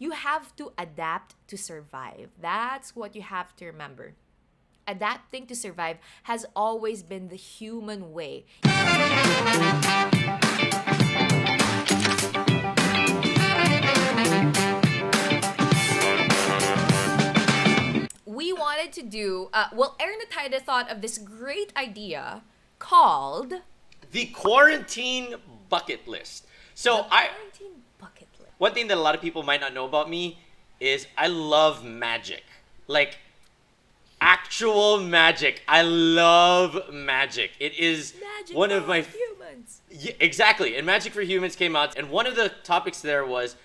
you have to adapt to survive. That's what you have to remember. Adapting to survive has always been the human way. We wanted to do, Aaron and Tida thought of this great idea called the quarantine bucket list. So quarantine bucket list. One thing that a lot of people might not know about me is I love magic. Like, actual magic. I love magic. It is Magic one of for my humans. Yeah, exactly. And Magic for Humans came out, and one of the topics there was,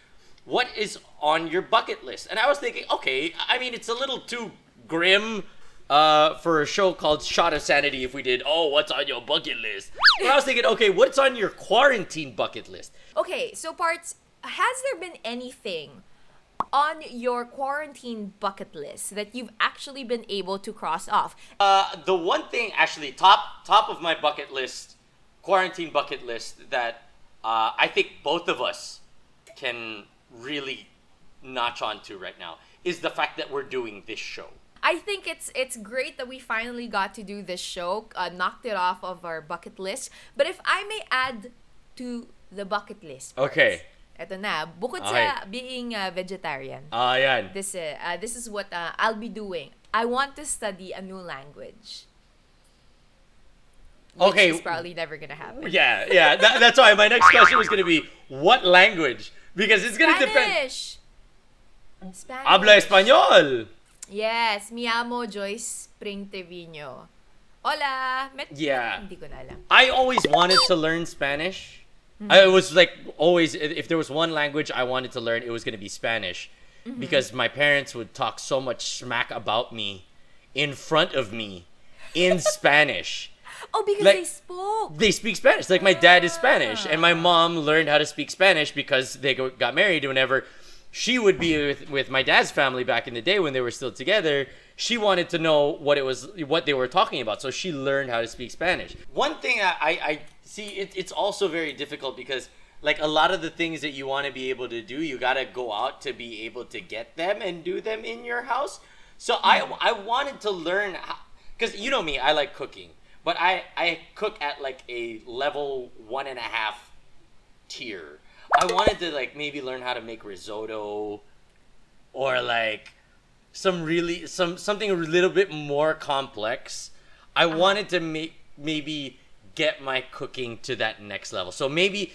what is on your bucket list? And I was thinking, okay, I mean, it's a little too grim for a show called Shot of Sanity if we did, what's on your bucket list? But I was thinking, okay, what's on your quarantine bucket list? Okay, so Parts, has there been anything on your quarantine bucket list that you've actually been able to cross off? The one thing, actually, top of my bucket list, quarantine bucket list, that I think both of us can really notch onto right now is the fact that we're doing this show. I think it's great that we finally got to do this show, knocked it off of our bucket list. But if I may add to the bucket list. Parts, Okay. Eto na, bukod sa being vegetarian. Yan. This is what I'll be doing. I want to study a new language. Which Okay. is probably never gonna happen. Yeah. That's why my next question was going to be, what language? Because it's going to depend. Spanish. Habla español. Yes, mi amo Joyce Pring. Hola. Yeah. Hindi ko na alam. I always wanted to learn Spanish. I was like, always, if there was one language I wanted to learn, it was going to be Spanish. Because my parents would talk so much smack about me in front of me in Spanish. Oh, because Like, they spoke. They speak Spanish. Like, my dad is Spanish, and my mom learned how to speak Spanish because they got married. Whenever she would be with my dad's family back in the day when they were still together, she wanted to know what they were talking about, so she learned how to speak Spanish. One thing I see, it's also very difficult because, like, a lot of the things that you want to be able to do, you got to go out to be able to get them and do them in your house. So I wanted to learn, because you know me, I like cooking. But I cook at like a level 1.5 tier. I wanted to like maybe learn how to make risotto, or like something a little bit more complex. I wanted to maybe get my cooking to that next level. So maybe,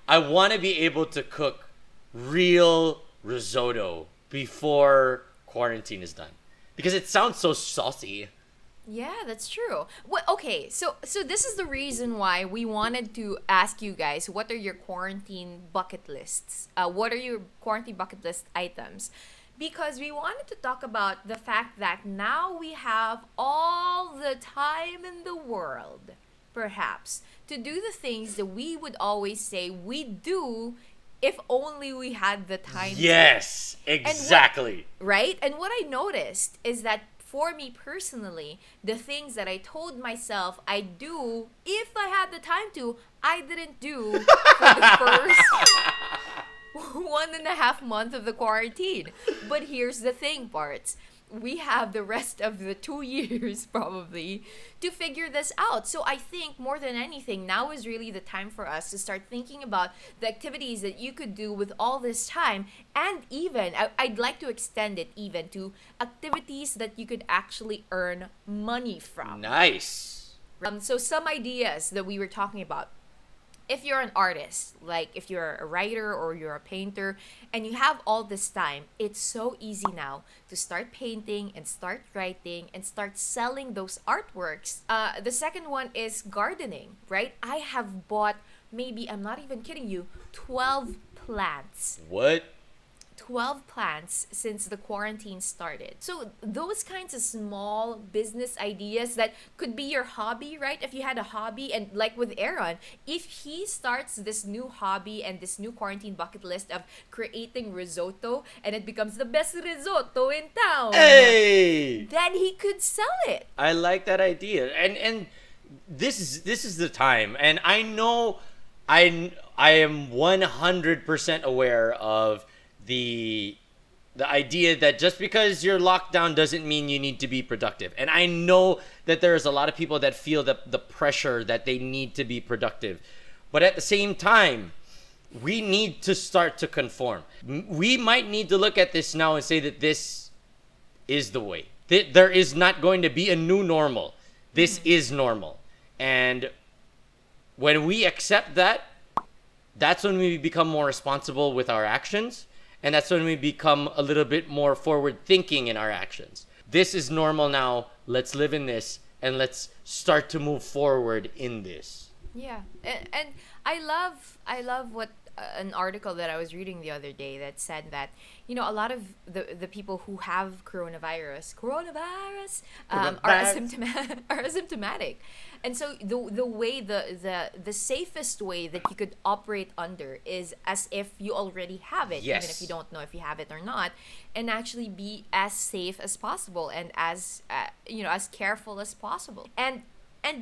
I want to be able to cook real risotto before quarantine is done, because it sounds so saucy. Yeah, that's true. Well, okay, so this is the reason why we wanted to ask you guys, what are your quarantine bucket lists? What are your quarantine bucket list items? Because we wanted to talk about the fact that now we have all the time in the world, perhaps, to do the things that we would always say we do if only we had the time. Yes, exactly. Right? And what I noticed is that for me personally, the things that I told myself I'd do if I had the time to, I didn't do for the first 1.5 months of the quarantine. But here's the thing, Parts. We have the rest of the 2 years probably to figure this out. So I think more than anything, now is really the time for us to start thinking about the activities that you could do with all this time. And even, I'd like to extend it even to activities that you could actually earn money from. Nice. So some ideas that we were talking about. If you're an artist, like if you're a writer or you're a painter, and you have all this time, it's so easy now to start painting and start writing and start selling those artworks. The second one is gardening, right? I have bought, maybe, I'm not even kidding you, 12 plants. What? 12 plants since the quarantine started. So those kinds of small business ideas that could be your hobby, right? If you had a hobby, and like with Aaron, if he starts this new hobby and this new quarantine bucket list of creating risotto and it becomes the best risotto in town, Hey! then he could sell it. I like that idea. And this is the time. And I know I am 100% aware of the idea that just because you're locked down doesn't mean you need to be productive. And I know that there's a lot of people that feel the pressure that they need to be productive. But at the same time, we need to start to conform. We might need to look at this now and say that this is the way. There is not going to be a new normal. This is normal. And when we accept that, that's when we become more responsible with our actions. And that's when we become a little bit more forward thinking in our actions. This is normal now. Let's live in this and let's start to move forward in this. Yeah, and I love what an article that I was reading the other day that said that a lot of the people who have coronavirus are asymptomatic, and so the way the safest way that you could operate under is as if you already have it, Yes. even if you don't know if you have it or not, and actually be as safe as possible and as as careful as possible. And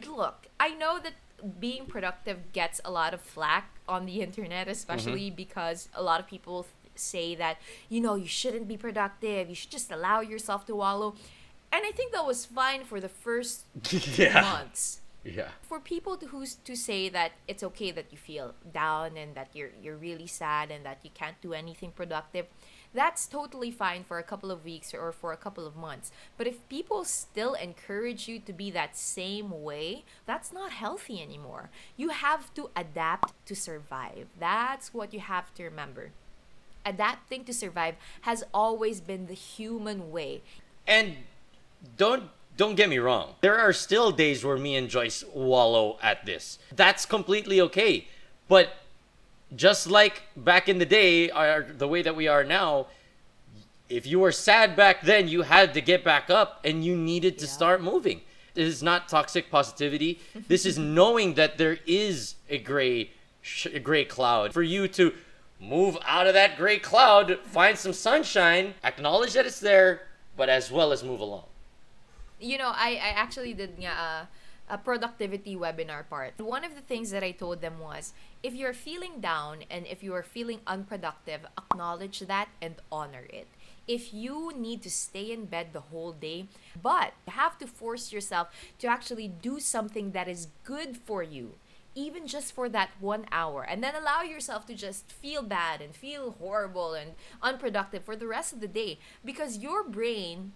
look, I know that being productive gets a lot of flack on the internet, especially because a lot of people say that you shouldn't be productive, you should just allow yourself to wallow. And I think that was fine for the first months. Yeah. For people to say that it's okay that you feel down and that you're really sad and that you can't do anything productive, that's totally fine for a couple of weeks or for a couple of months. But if people still encourage you to be that same way, that's not healthy anymore. You have to adapt to survive. That's what you have to remember. Adapting to survive has always been the human way. And don't get me wrong. There are still days where me and Joyce wallow at this. That's completely okay. But just like back in the day, the way that we are now, if you were sad back then, you had to get back up and you needed to start moving. This is not toxic positivity. This is knowing that there is a gray cloud. For you to move out of that gray cloud, find some sunshine, acknowledge that it's there, but as well as move along. I actually did a productivity webinar part. One of the things that I told them was, if you're feeling down and if you are feeling unproductive, acknowledge that and honor it. If you need to stay in bed the whole day, but you have to force yourself to actually do something that is good for you, even just for that 1 hour, and then allow yourself to just feel bad and feel horrible and unproductive for the rest of the day, because your brain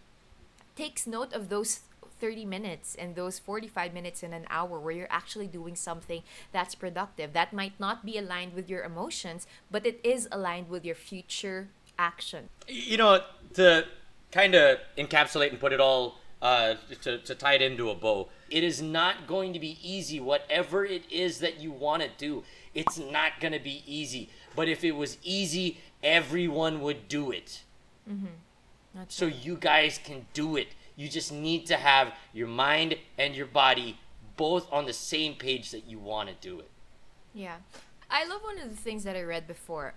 takes note of those 30 minutes and those 45 minutes in an hour where you're actually doing something that's productive. That might not be aligned with your emotions, but it is aligned with your future action. To kind of encapsulate and put it all, to tie it into a bow, it is not going to be easy. Whatever it is that you want to do, it's not going to be easy. But if it was easy, everyone would do it. So you guys can do it. You just need to have your mind and your body both on the same page that you want to do it. Yeah. I love one of the things that I read before.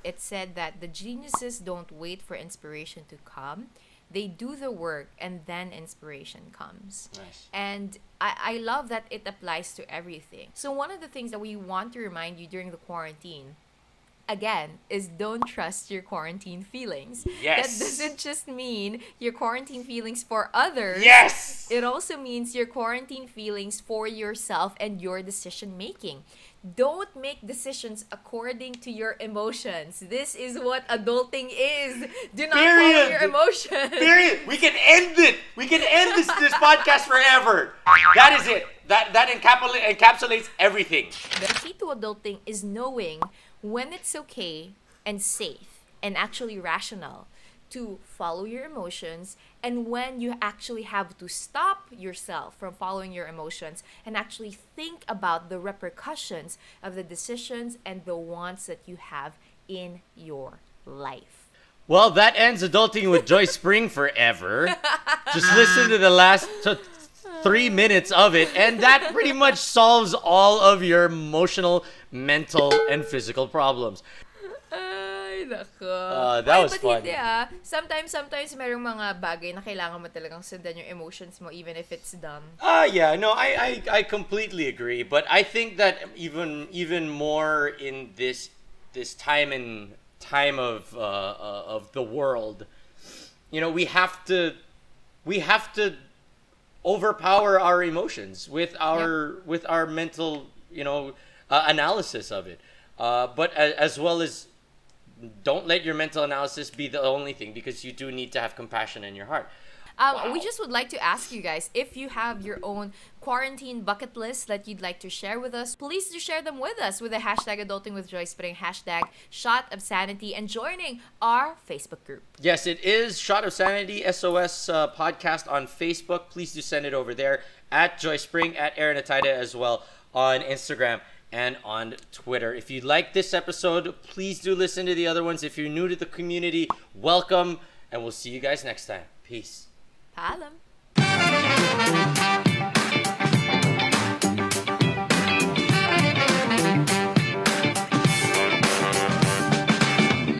It said that the geniuses don't wait for inspiration to come. They do the work and then inspiration comes. Nice. And I love that it applies to everything. So one of the things that we want to remind you during the quarantine, again, is don't trust your quarantine feelings. Yes. That doesn't just mean your quarantine feelings for others. Yes! It also means your quarantine feelings for yourself and your decision making. Don't make decisions according to your emotions. This is what adulting is. Do not follow your emotions. Period. We can end it. We can end this podcast forever. That is it. That encapsulates everything. The key to adulting is knowing when it's okay and safe and actually rational to follow your emotions, and when you actually have to stop yourself from following your emotions and actually think about the repercussions of the decisions and the wants that you have in your life. Well, that ends Adulting with Joyce Pring forever. Just listen to the last 3 minutes of it, and that pretty much solves all of your emotional, mental, and physical problems. Ay, nako. That was fun. Hindi Sometimes merong mga bagay na kailangan mo talagang sundan yung emotions mo even if it's dumb. Yeah, no, I completely agree. But I think that even more in this time time of the world, we have to overpower our emotions with our mental, analysis of it. But as well as, don't let your mental analysis be the only thing, because you do need to have compassion in your heart. We just would like to ask you guys, if you have your own quarantine bucket list that you'd like to share with us, please do share them with us with the hashtag Adulting with Joyce Pring, hashtag Shot of Sanity, and joining our Facebook group. Yes, it is Shot of Sanity SOS podcast on Facebook. Please do send it over there, at Joyce Pring, at Aaron Ataida as well on Instagram and on Twitter. If you like this episode, please do listen to the other ones. If you're new to the community, welcome, and we'll see you guys next time. Peace. Paalam.